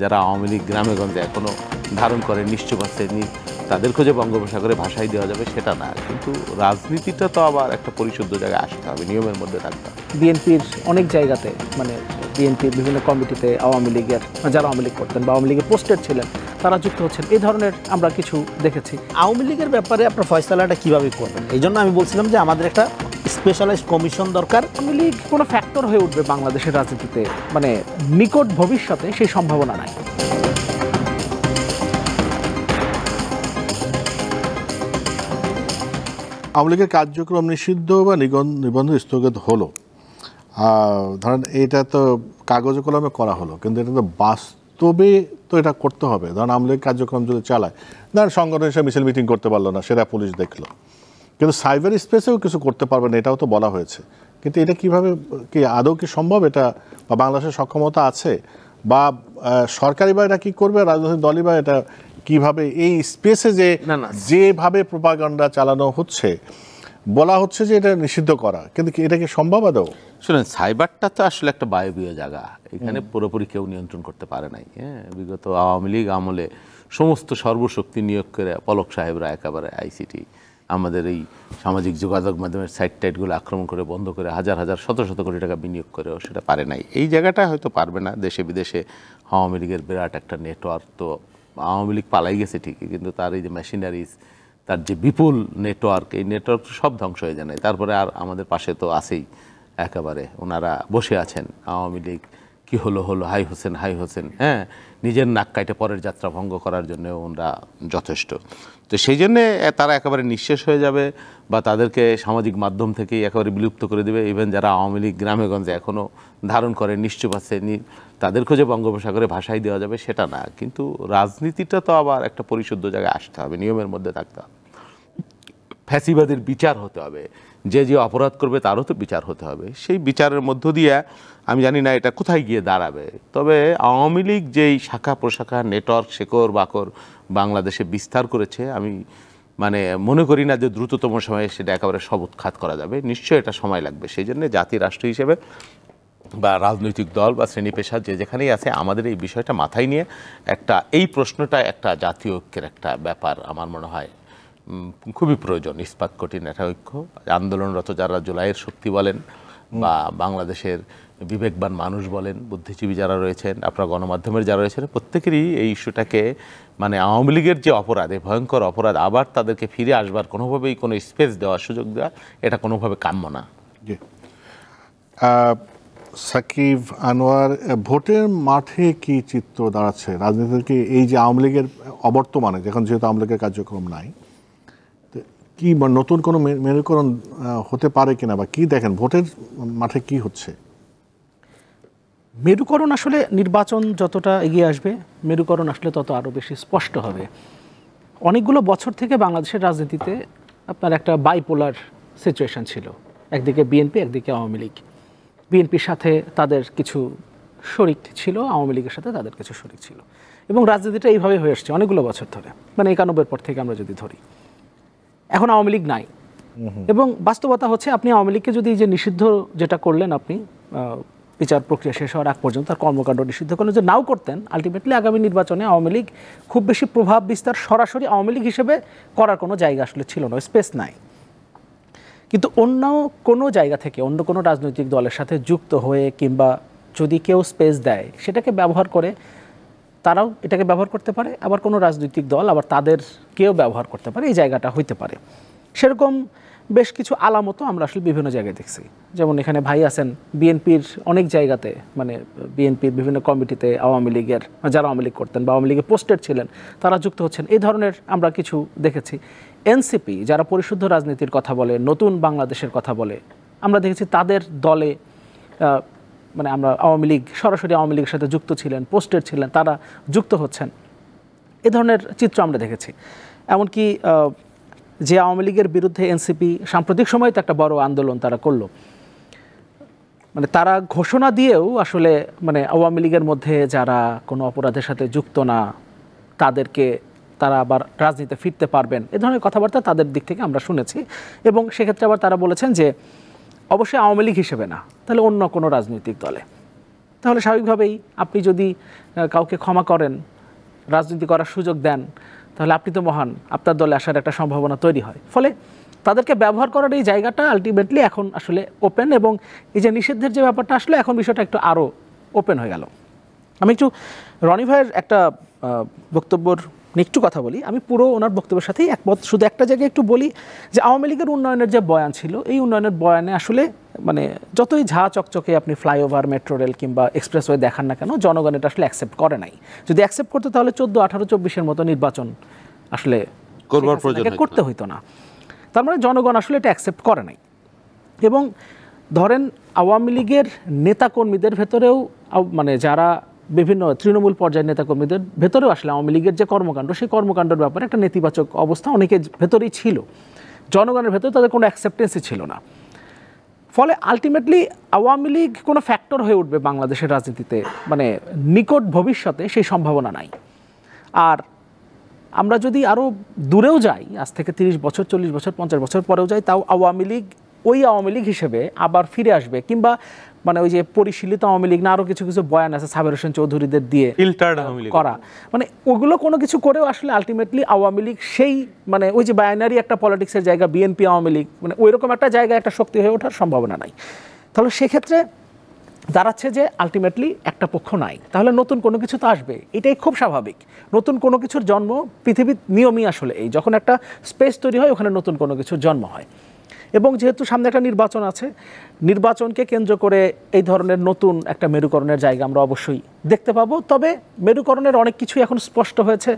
যারা আওয়ামী লীগ গ্রামে-গঞ্জে এখনো ধারণ করে নিশ্চুপ আছে, তাদের খোঁজে বঙ্গোপসাগরে ভাসাই দেওয়া যাবে সেটা না, কিন্তু রাজনীতিটা তো আবার একটা পরিশুদ্ধ জায়গায় আসতে হবে, নিয়মের মধ্যে থাকতে হবে। বিএনপির অনেক জায়গাতে বিএনপির বিভিন্ন কমিটিতে আওয়ামী লীগের যারা আওয়ামী লীগ করতেন বা আওয়ামী লীগের পোস্টেড ছিলেন তারা যুক্ত হচ্ছেন, এই ধরনের আমরা কিছু দেখেছি। আওয়ামী লীগের ব্যাপারে আপনার ফয়সালাটা কীভাবে করবেন, এই জন্য আমি বলছিলাম যে আমাদের একটা স্পেশালাইজড কমিশন দরকার। আওয়ামী লীগ কোনো ফ্যাক্টর হয়ে উঠবে বাংলাদেশের রাজনীতিতে নিকট ভবিষ্যতে সেই সম্ভাবনা নাই। আওয়ামী লীগের কার্যক্রম নিষিদ্ধ বা নিবন্ধ স্থগিত হলো, ধরেন এটা তো কাগজে কলমে করা হলো, কিন্তু এটা তো বাস্তবে তো এটা করতে হবে। ধরেন আওয়ামী লীগ কার্যক্রম যদি চালায়, ধরেন সংগঠন হিসেবে মিছিল মিটিং করতে পারলো না, সেটা পুলিশ দেখলো, কিন্তু সাইবার স্পেসেও কিছু করতে পারবে না, এটাও তো বলা হয়েছে। কিন্তু এটা কিভাবে কি আদৌ কি সম্ভব, এটা বা বাংলাদেশের সক্ষমতা আছে, বা সরকারি বা এটা কী করবে, রাজনৈতিক দলই বা এটা কিভাবে এই স্পেসে যেভাবে প্রোপাগান্ডা চালানো হচ্ছে, বলা হচ্ছে যে এটা নিষিদ্ধ করা, কিন্তু এটা কি সম্ভব আদৌ? শুনেন, সাইবারটা তো আসলে একটা বায়বীয় জায়গা, এখানে পুরোপুরি কেউ নিয়ন্ত্রণ করতে পারে নাই। হ্যাঁ, বিগত আওয়ামী লীগ আমলে সমস্ত সর্বশক্তি নিয়োগ করে পলক সাহেবরা একেবারে আইসিটি আমাদের এই সামাজিক যোগাযোগ মাধ্যমের সাইট টাইটগুলো আক্রমণ করে বন্ধ করে হাজার হাজার শত শত কোটি টাকা বিনিয়োগ করেও সেটা পারে নাই। এই জায়গাটা হয়তো পারবে না। দেশে বিদেশে আওয়ামী লীগের বিরাট একটা নেটওয়ার্ক, তো আওয়ামী লীগ পালাই গেছে ঠিকই, কিন্তু তার এই যে মেশিনারিজ, তার যে বিপুল নেটওয়ার্ক, এই নেটওয়ার্ক সব ধ্বংস হয়ে যায়। তারপরে আর আমাদের পাশে তো আছেই একেবারে, ওনারা বসে আছেন। আওয়ামী লীগ কী হলো হাই হোসেন, হ্যাঁ, নিজের নাক কাইটে পরের যাত্রা ভঙ্গ করার জন্য ওনারা যথেষ্ট। তো সেই জন্যে তারা একেবারে নিঃশেষ হয়ে যাবে, বা তাদেরকে সামাজিক মাধ্যম থেকেই একেবারে বিলুপ্ত করে দেবে। ইভেন যারা আওয়ামী লীগ গ্রামে-গঞ্জে এখনও ধারণ করে নিশ্চুপ আছে, তাদের খোঁজে বঙ্গোপসাগরে ভাসাই দেওয়া যাবে সেটা না, কিন্তু রাজনীতিটা তো আবার একটা পরিশুদ্ধ জায়গায় আসতে হবে, নিয়মের মধ্যে থাকতে হবে। ফ্যাসিবাদের বিচার হতে হবে, যে যে অপরাধ করবে তারও তো বিচার হতে হবে। সেই বিচারের মধ্য দিয়ে আমি জানি না এটা কোথায় গিয়ে দাঁড়াবে, তবে আওয়ামী লীগ যেই শাখা প্রশাখা নেটওয়ার্ক শেকড় বাকর বাংলাদেশে বিস্তার করেছে, আমি মনে করি না যে দ্রুততম সময়ে সেটা একেবারে সব উৎখাত করা যাবে। নিশ্চয়ই এটা সময় লাগবে। সেই জন্য জাতি রাষ্ট্র হিসেবে বা রাজনৈতিক দল বা শ্রেণী পেশা যে যেখানেই আছে, আমাদের এই বিষয়টা মাথায় নিয়ে এই প্রশ্নটা একটা জাতীয় ঐক্যের একটা ব্যাপার আমার মনে হয় খুবই প্রয়োজন। ইস্পাত কঠিন একটা ঐক্য, আন্দোলনরত যারা জুলাইয়ের শক্তি বলেন বা বাংলাদেশের বিবেকবান মানুষ বলেন, বুদ্ধিজীবী যারা রয়েছেন, আপনার গণমাধ্যমের যারা রয়েছেন, প্রত্যেকেরই এই ইস্যুটাকে আওয়ামী লীগের যে অপরাধ, এই ভয়ঙ্কর অপরাধ, আবার তাদেরকে ফিরে আসবার কোনোভাবেই কোনো স্পেস দেওয়ার সুযোগ দেওয়া, এটা কোনোভাবে কাম্য না। জি, সাকিব আনোয়ার, ভোটের মাঠে কি চিত্র দাঁড়াচ্ছে রাজনীতির? কি এই যে আওয়ামী লীগের অবর্তমানে, যখন যেহেতু আওয়ামী লীগের কার্যক্রম নাই, কি নতুন কোনো মেরুকরণ হতে পারে কিনা, বা কি দেখেন ভোটের মাঠে কি হচ্ছে? মেরুকরণ আসলে নির্বাচন যতটা এগিয়ে আসবে, মেরুকরণ আসলে তত আরও বেশি স্পষ্ট হবে। অনেকগুলো বছর থেকে বাংলাদেশের রাজনীতিতে আপনার একটা বাইপোলার সিচুয়েশন ছিল, একদিকে বিএনপি, একদিকে আওয়ামী লীগ। বিএনপির সাথে তাদের কিছু শরিক ছিল, আওয়ামী লীগের সাথে তাদের কিছু শরিক ছিল, এবং রাজনীতিটা এইভাবে হয়ে আসছে অনেকগুলো বছর ধরে, 91 পর থেকে আমরা যদি ধরি। এখন আওয়ামী লীগ নাই, এবং বাস্তবতা হচ্ছে আপনি আওয়ামী লীগকে যদি যে নিষিদ্ধ যেটা করলেন, আপনি বিচার প্রক্রিয়া শেষ হওয়ার আগ পর্যন্ত তার কর্মকাণ্ড নিষিদ্ধ করলেন, যে নাও করতেন, আলটিমেটলি আগামী নির্বাচনে আওয়ামী লীগ খুব বেশি প্রভাব বিস্তার সরাসরি আওয়ামী লীগ হিসেবে করার কোনো জায়গা আসলে ছিল না, স্পেস নাই। কিন্তু অন্য কোনো জায়গা থেকে অন্য কোনো রাজনৈতিক দলের সাথে যুক্ত হয়ে, কিংবা যদি কেউ স্পেস দেয় সেটাকে ব্যবহার করে, তারাও এটাকে ব্যবহার করতে পারে, আবার কোনো রাজনৈতিক দল আবার তাদেরকেও ব্যবহার করতে পারে, এই জায়গাটা হইতে পারে। সেরকম বেশ কিছু আলামতও আমরা আসলে বিভিন্ন জায়গায় দেখছি। যেমন এখানে ভাই আছেন, বিএনপির অনেক জায়গাতে বিএনপির বিভিন্ন কমিটিতে আওয়ামী লীগের যারা আওয়ামী লীগ করতেন বা আওয়ামী লীগের পোস্টেড ছিলেন তারা যুক্ত হচ্ছেন, এই ধরনের আমরা কিছু দেখেছি। এনসিপি যারা পরিশুদ্ধ রাজনীতির কথা বলে, নতুন বাংলাদেশের কথা বলে, আমরা দেখেছি তাদের দলে আমরা আওয়ামী লীগ, সরাসরি আওয়ামী লীগের সাথে যুক্ত ছিলেন, পোস্টেড ছিলেন, তারা যুক্ত হচ্ছেন। এ ধরনের চিত্র আমরা দেখেছি। এমনকি যে আওয়ামী লীগের বিরুদ্ধে এনসিপি সাম্প্রতিক সময়ে তো একটা বড় আন্দোলন তারা করলো, তারা ঘোষণা দিয়েও আসলে আওয়ামী লীগের মধ্যে যারা কোনো অপরাধের সাথে যুক্ত না, তাদেরকে তারা আবার রাজনীতিতে ফিরতে পারবেন, এ ধরনের কথাবার্তা তাদের দিক থেকে আমরা শুনেছি। এবং সেক্ষেত্রে আবার তারা বলেছেন যে অবশ্যই আওয়ামী লীগ হিসেবে না, তাহলে অন্য কোনো রাজনৈতিক দলে। তাহলে স্বাভাবিকভাবেই আপনি যদি কাউকে ক্ষমা করেন, রাজনীতি করার সুযোগ দেন, তাহলে আপনি তো মহান, আপনার দলে আসার একটা সম্ভাবনা তৈরি হয়। ফলে তাদেরকে ব্যবহার করার এই জায়গাটা আলটিমেটলি এখন আসলে ওপেন, এবং এই যে নিষিদ্ধের যে ব্যাপারটা আসলে এখন বিষয়টা একটু আরও ওপেন হয়ে গেল। আমি একটু রনি ভাইয়ের একটা বক্তব্যর একটু কথা বলি। আমি পুরো ওনার বক্তব্যের সাথেই একমত, শুধু একটা জায়গায় একটু বলি যে আওয়ামী লীগের উন্নয়নের যে বয়ান ছিল, এই উন্নয়নের বয়ানে আসলে মানে যতই ঝা চকচকে আপনি ফ্লাইওভার, মেট্রো রেল কিংবা এক্সপ্রেসওয়ে দেখান না কেন, জনগণ এটা আসলে অ্যাকসেপ্ট করে নাই। যদি অ্যাকসেপ্ট করতে তাহলে 14, 18, 24-এর মতো নির্বাচন আসলে করবার প্রয়োজন করতে হইতো না। তার মানে জনগণ আসলে এটা অ্যাকসেপ্ট করে নাই। এবং ধরেন আওয়ামী লীগের নেতাকর্মীদের ভেতরেও মানে যারা বিভিন্ন তৃণমূল পর্যায়ের নেতাকর্মীদের ভেতরেও আসলে আওয়ামী লীগের যে কর্মকাণ্ড, সেই কর্মকাণ্ডের ব্যাপারে একটা নেতিবাচক অবস্থা অনেকের ভেতরেই ছিল। জনগণের ভেতরে তাদের কোনো অ্যাকসেপ্টেন্সই ছিল না। ফলে আলটিমেটলি আওয়ামী লীগ কোনো ফ্যাক্টর হয়ে উঠবে বাংলাদেশের রাজনীতিতে মানে নিকট ভবিষ্যতে সেই সম্ভাবনা নাই। আর আমরা যদি আরও দূরেও যাই, আজ থেকে 30 বছর, 40 বছর, 50 বছর পরেও যাই, তাও আওয়ামী লীগ ওই আওয়ামী লীগ হিসেবে আবার ফিরে আসবে, কিংবা মানে ওই যে পরিশীলিত আওয়ামী লীগ না, আরও কিছু কিছু বয়ান আছে সাবের হোসেন চৌধুরীদের দিয়ে করা, মানে ওগুলো কোনো কিছু করেও আসলে আলটিমেটলি আওয়ামী লীগ সেই মানে ওই যে বাইনারি একটা পলিটিক্সের জায়গা বিএনপি আওয়ামী লীগ, মানে ওই রকম একটা জায়গায় একটা শক্তি হয়ে ওঠার সম্ভাবনা নাই। তাহলে সেক্ষেত্রে দাঁড়াচ্ছে যে আলটিমেটলি একটা পক্ষ নাই, তাহলে নতুন কোনো কিছু তো আসবে, এটাই খুব স্বাভাবিক। নতুন কোনো কিছুর জন্ম পৃথিবীর নিয়মই আসলে এই, যখন একটা স্পেস তৈরি হয় ওখানে নতুন কোনো কিছুর জন্ম হয়। এবং যেহেতু সামনে একটা নির্বাচন আছে, নির্বাচনকে কেন্দ্র করে এই ধরনের নতুন একটা মেরুকরণের জায়গা আমরা অবশ্যই দেখতে পাবো। তবে মেরুকরণের অনেক কিছুই এখন স্পষ্ট হয়েছে।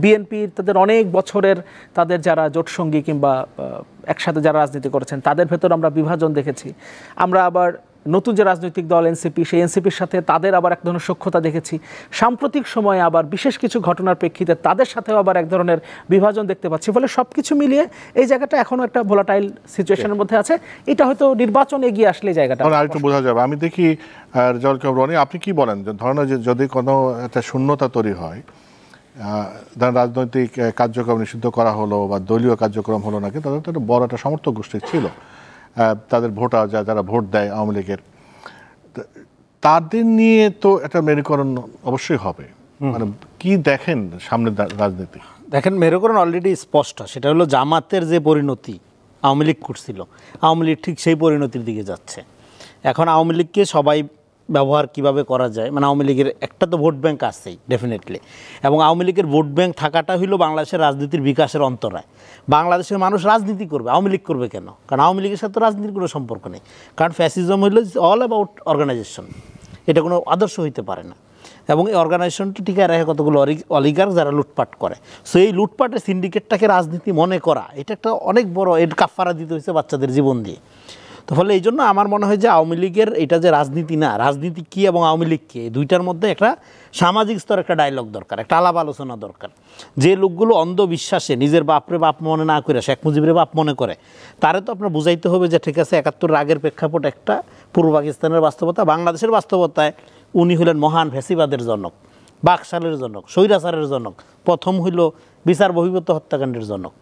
বিএনপির তাদের অনেক বছরের তাদের যারা জোটসঙ্গী কিংবা একসাথে যারা রাজনীতি করেছেন তাদের ভেতর আমরা বিভাজন দেখেছি। আমরা আবার নতুন যে রাজনৈতিক দল এনসিপি, সেই এনসিপির সাথে তাদের আবার এক ধরনের সখ্যতা দেখেছি। সাম্প্রতিক সময়ে আবার বিশেষ কিছু ঘটনার প্রেক্ষিতে তাদের সাথেও আবার এক ধরনের বিভাজন দেখতে পাচ্ছি। ফলে সব কিছু মিলিয়ে এই জায়গাটা এখনও একটা ভোলাটাইল সিচুয়েশনের মধ্যে আছে। এটা হয়তো নির্বাচন এগিয়ে আসলে জায়গাটা আরেকটু বোঝা যাবে। আমি দেখি রনি, আপনি কি বলেন, ধরেন যে যদি কোনো একটা শূন্যতা তৈরি হয়, ধরেন রাজনৈতিক কার্যক্রম নিষিদ্ধ করা হলো বা দলীয় কার্যক্রম হলো নাকি, তাদের তো একটা বড় একটা সমর্থক গোষ্ঠী ছিল, তাদের ভোটার যারা ভোট দেয় আওয়ামী লীগের, তাদের নিয়ে তো একটা মেরুকরণ অবশ্যই হবে। মানে কি দেখেন সামনে রাজনীতি? দেখেন, মেরুকরণ অলরেডি স্পষ্ট। সেটা হলো জামাতের যে পরিণতি আওয়ামী লীগ করছিল, আওয়ামী লীগ ঠিক সেই পরিণতির দিকে যাচ্ছে। এখন আওয়ামী লীগকে সবাই ব্যবহার কিভাবে করা যায়, মানে আওয়ামী লীগের একটা তো ভোট ব্যাংক আছেই ডেফিনেটলি, এবং আওয়ামী লীগের ভোট ব্যাংক থাকাটা হইলো বাংলাদেশের রাজনীতির বিকাশের অন্তরায়। বাংলাদেশের মানুষ রাজনীতি করবে, আওয়ামী লীগ করবে কেন? কারণ আওয়ামী লীগের সাথে রাজনীতির কোনো সম্পর্ক নেই। কারণ ফ্যাসিজম হইলো অল অ্যাবাউট অর্গানাইজেশন, এটা কোনো আদর্শ হইতে পারে না। এবং এই অর্গানাইজেশনটা টিকে রাখে কতগুলো অলিগার্ক যারা লুটপাট করে। সো এই লুটপাটের সিন্ডিকেটটাকে রাজনীতি মনে করা, এটা একটা অনেক বড়, এর কাফারা দিতে হয়েছে বাচ্চাদের জীবন দিয়ে। তো ফলে এই জন্য আমার মনে হয় যে আওয়ামী লীগের এটা যে রাজনীতি না, রাজনীতি কী এবং আওয়ামী লীগ কী, এই দুইটার মধ্যে একটা সামাজিক স্তরে একটা ডায়লগ দরকার, একটা আলাপ আলোচনা দরকার। যে লোকগুলো অন্ধবিশ্বাসে নিজের বাপরে বাপ মনে না করে শেখ মুজিবের বাপ মনে করে, তারে তো আপনার বুঝাইতে হবে যে ঠিক আছে 71 আগের প্রেক্ষাপট একটা, পূর্ব পাকিস্তানের বাস্তবতা, বাংলাদেশের বাস্তবতায় উনি হলেন মহান ফ্যাসিবাদের জনক, বাকশালের জনক, স্বৈরাচারের জনক, প্রথম হইল বিচার বহির্ভূত হত্যাকাণ্ডের জনক।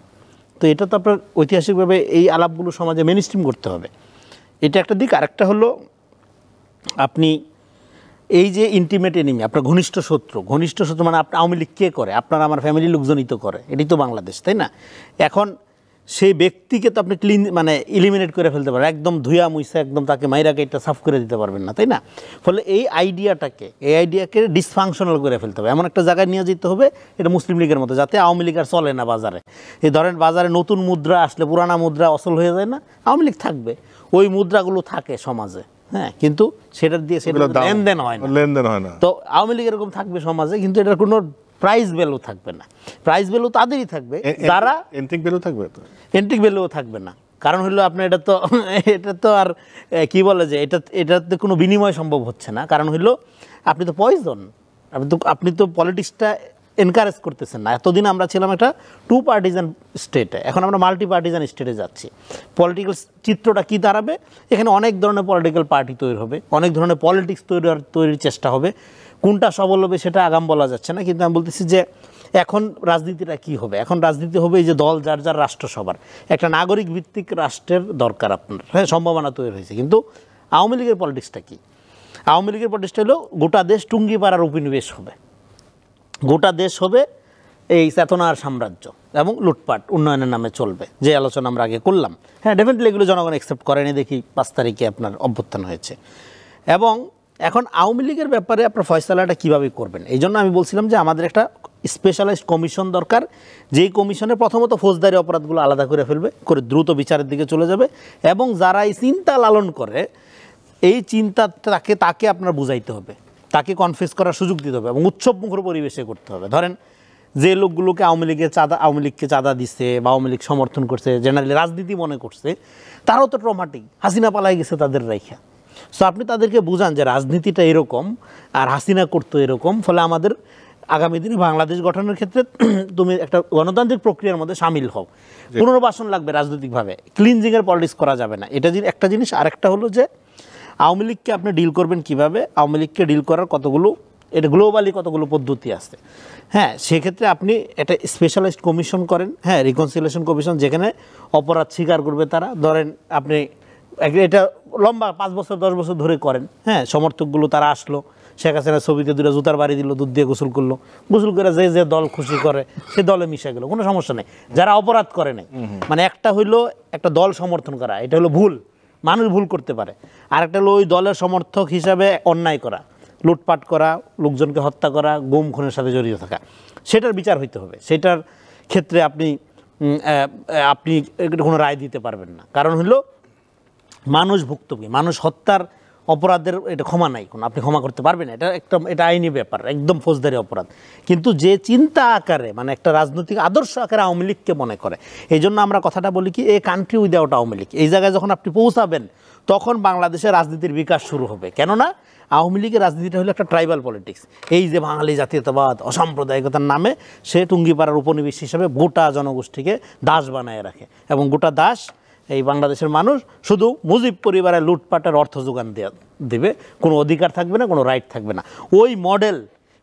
তো এটা তো আপনার ঐতিহাসিকভাবে এই আলাপগুলো সমাজে মেনস্ট্রিম করতে হবে, এটা একটা দিক। আরেকটা হলো আপনি এই যে ইন্টিমেট এনিমি, আপনার ঘনিষ্ঠ শত্রু মানে আপনি আওয়ামী লীগ কে করে? আপনার আমার ফ্যামিলির লোকজনই তো করে, এটাই তো বাংলাদেশ, তাই না? এখন সেই ব্যক্তিকে তো আপনি ক্লিন মানে ইলিমিনেট করে ফেলতে পারেন, একদম ধুয়া মুইসা একদম তাকে মাইরাকে এটা সাফ করে দিতে পারবেন না, তাই না? ফলে এই আইডিয়াকে ডিসফাংশনাল করে ফেলতে হবে, এমন একটা জায়গায় নিয়ে যেতে হবে, এটা মুসলিম লীগের মতো, যাতে আওয়ামী লীগ আর চলে না বাজারে। এই ধরেন বাজারে নতুন মুদ্রা আসলে পুরানা মুদ্রা অচল হয়ে যায় না, আওয়ামী লীগ থাকবে, ওই মুদ্রাগুলো থাকে সমাজে, হ্যাঁ, কিন্তু সেটার দিয়ে সেটা লেনদেন হয় না। তো আওয়ামী লীগ এরকম থাকবে সমাজে, কিন্তু এটার কোনো প্রাইস ভ্যালু থাকবে না। প্রাইস ভ্যালু তাদেরই থাকবে যারা এন্টিক ভ্যালু থাকবে, তো এন্টিক ভ্যালুও থাকবে না। কারণ হলো আপনার এটা তো আর কি বলে যে এটাতে কোনো বিনিময় সম্ভব হচ্ছে না। কারণ হলো আপনি তো পয়জন, আপনি তো পলিটিক্সটা এনকারেজ করতেছেন না। এতদিন আমরা ছিলাম একটা 2 পার্টিজান স্টেটে, এখন আমরা মাল্টি পার্টিজান স্টেটে যাচ্ছি। পলিটিক্যাল চিত্রটা কী দাঁড়াবে? এখানে অনেক ধরনের পলিটিক্যাল পার্টি তৈরি হবে, অনেক ধরনের পলিটিক্স তৈরির চেষ্টা হবে। কোনটা সবল হবে সেটা আগাম বলা যাচ্ছে না, কিন্তু আমি বলতেছি যে এখন রাজনীতিটা কি হবে? এখন রাজনীতি হবে এই যে দল যার যার রাষ্ট্রসভার একটা নাগরিক ভিত্তিক রাষ্ট্রের দরকার আপনার, হ্যাঁ, সম্ভাবনা তৈরি হয়েছে। কিন্তু আওয়ামী লীগের পলিটিক্সটা কি? আওয়ামী লীগের প্রতিষ্ঠা হলো গোটা দেশ টুঙ্গিপাড়ার উপনিবেশ হবে, গোটা দেশ হবে এই চেতনার সাম্রাজ্য এবং লুটপাট উন্নয়নের নামে চলবে, যে আলোচনা আমরা আগে করলাম। হ্যাঁ, ডেফিনেটলি এগুলো জনগণ অ্যাকসেপ্ট করেনি, দেখি 5 তারিখে আপনার অভ্যুত্থান হয়েছে। এবং এখন আওয়ামী লীগের ব্যাপারে আপনার ফয়সালাটা কীভাবে করবেন, এই জন্য আমি বলছিলাম যে আমাদের একটা স্পেশালাইজড কমিশন দরকার, যেই কমিশনে প্রথমত ফৌজদারি অপরাধগুলো আলাদা করে ফেলবে, করে দ্রুত বিচারের দিকে চলে যাবে, এবং যারা এই চিন্তা লালন করে এই চিন্তা তাকে আপনার বুঝাইতে হবে, তাকে কনফেস করার সুযোগ দিতে হবে এবং উৎসবমুখর পরিবেশে করতে হবে। ধরেন যে লোকগুলোকে আওয়ামী লীগকে চাঁদা দিচ্ছে বা আওয়ামী লীগ সমর্থন করছে, জেনারেলি রাজনীতি মনে করছে, তারাও তো ট্রমাটিক, হাসিনা পালাই গেছে তাদের রাইখা। সো আপনি তাদেরকে বুঝান যে রাজনীতিটা এরকম আর হাসিনা করতো এরকম, ফলে আমাদের আগামী দিনে বাংলাদেশ গঠনের ক্ষেত্রে তুমি একটা গণতান্ত্রিক প্রক্রিয়ার মধ্যে সামিল হও, পুনর্বাসন লাগবে রাজনৈতিকভাবে, ক্লিনজিংয়ের পলিটিক্স করা যাবে না, এটা একটা জিনিস। আরেকটা হলো যে আওয়ামী লীগকে আপনি ডিল করবেন কিভাবে, আওয়ামী লীগকে ডিল করার কতগুলো, এটা গ্লোবালি কতগুলো পদ্ধতি আছে। হ্যাঁ, সেক্ষেত্রে আপনি একটা স্পেশালাইজড কমিশন করেন, হ্যাঁ, রিকনসিলিয়েশন কমিশন, যেখানে অপরাধ স্বীকার করবে তারা। ধরেন আপনি এটা লম্বা 5 বছর 10 বছর ধরে করেন, হ্যাঁ, সমর্থকগুলো তারা আসলো, শেখ হাসিনার ছবিতে 2টা জুতার বাড়ি দিল, দুধ দিয়ে গোসল করলো, গোসল করে যে দল খুশি করে সে দলে মিশে গেল, কোনো সমস্যা নেই। যারা অপরাধ করে নাই, মানে একটা হইলো একটা দল সমর্থন করা, এটা হলো ভুল, মানুষ ভুল করতে পারে। আর একটা হলো ওই দলের সমর্থক হিসাবে অন্যায় করা, লুটপাট করা, লোকজনকে হত্যা করা, গুম খুনের সাথে জড়িত থাকা, সেটার বিচার হইতে হবে। সেটার ক্ষেত্রে আপনি কোনো রায় দিতে পারবেন না, কারণ হলো মানুষ ভুক্তভোগী, মানুষ হত্যার অপরাধের এটা ক্ষমা নাই, কোনো আপনি ক্ষমা করতে পারবেন না, এটা আইনি ব্যাপার, একদম ফৌজদারি অপরাধ। কিন্তু যে চিন্তা আকারে, মানে একটা রাজনৈতিক আদর্শ আকারে আওয়ামী লীগকে মনে করে, এই জন্য আমরা কথাটা বলি কি, a country without Awami League, এই জায়গায় যখন আপনি পৌঁছাবেন তখন বাংলাদেশের রাজনীতির বিকাশ শুরু হবে। কেননা আওয়ামী লীগের রাজনীতিটা হলো একটা ট্রাইবাল পলিটিক্স, এই যে বাঙালি জাতীয়তাবাদ অসাম্প্রদায়িকতার নামে সে টুঙ্গিপাড়ার উপনিবেশ হিসাবে গোটা জনগোষ্ঠীকে দাস বানায় রাখে, এবং গোটা দাস এই বাংলাদেশের মানুষ শুধু মুজিব পরিবারের লুটপাটের অর্থ যোগান দেবে, কোনো অধিকার থাকবে না, কোনো রাইট থাকবে না। ওই মডেল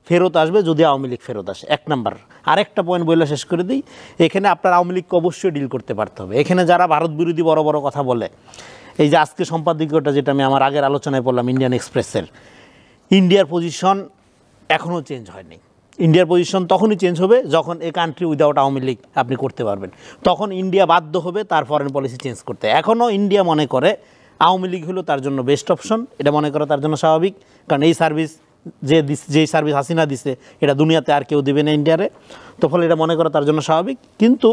ফেরত আসবে যদি আওয়ামী লীগ ফেরত আসে, 1 নাম্বার। আরেকটা পয়েন্ট বলে শেষ করে দিই, এখানে আপনার আওয়ামী লীগকে অবশ্যই ডিল করতে পারতে হবে। এখানে যারা ভারত বিরোধী বড় বড় কথা বলে, এই যে আজকে সম্পাদকীয়টা যেটা আমি আমার আগের আলোচনায় বললাম ইন্ডিয়ান এক্সপ্রেসের, ইন্ডিয়ার পজিশন এখনও চেঞ্জ হয়নি। ইন্ডিয়ার পজিশন তখনই চেঞ্জ হবে যখন a country without Awami League আপনি করতে পারবেন, তখন ইন্ডিয়া বাধ্য হবে তার ফরেন পলিসি চেঞ্জ করতে। এখনও ইন্ডিয়া মনে করে আওয়ামী লীগ হলো তার জন্য বেস্ট অপশন, এটা মনে করা তার জন্য স্বাভাবিক, কারণ এই সার্ভিস যেই সার্ভিস হাসিনা দিছে এটা দুনিয়াতে আর কেউ দেবে না ইন্ডিয়ারে, তো ফলে এটা মনে করা তার জন্য স্বাভাবিক। কিন্তু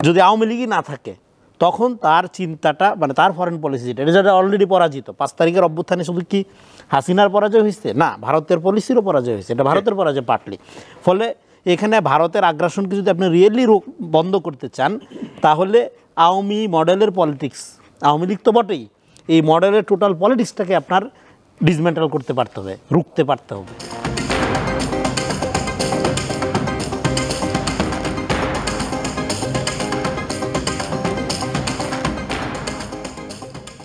যদি আওয়ামী লীগই না থাকে তখন তার চিন্তাটা, মানে তার ফরেন পলিসি যেটা অলরেডি পরাজিত, 5 তারিখের অভ্যুত্থানে শুধু কি হাসিনার পরাজয় হয়েছে না, ভারতের পলিসিরও পরাজয় হয়েছে, এটা ভারতের পরাজয় পার্টলি। ফলে এখানে ভারতের আগ্রাসনকে যদি আপনি রিয়েলি বন্ধ করতে চান, তাহলে আওয়ামী মডেলের পলিটিক্স, আওয়ামী লীগ তো বটেই, এই মডেলের টোটাল পলিটিক্সটাকে আপনার ডিসমেন্টাল করতে পারতে হবে, রুখতে পারতে হবে।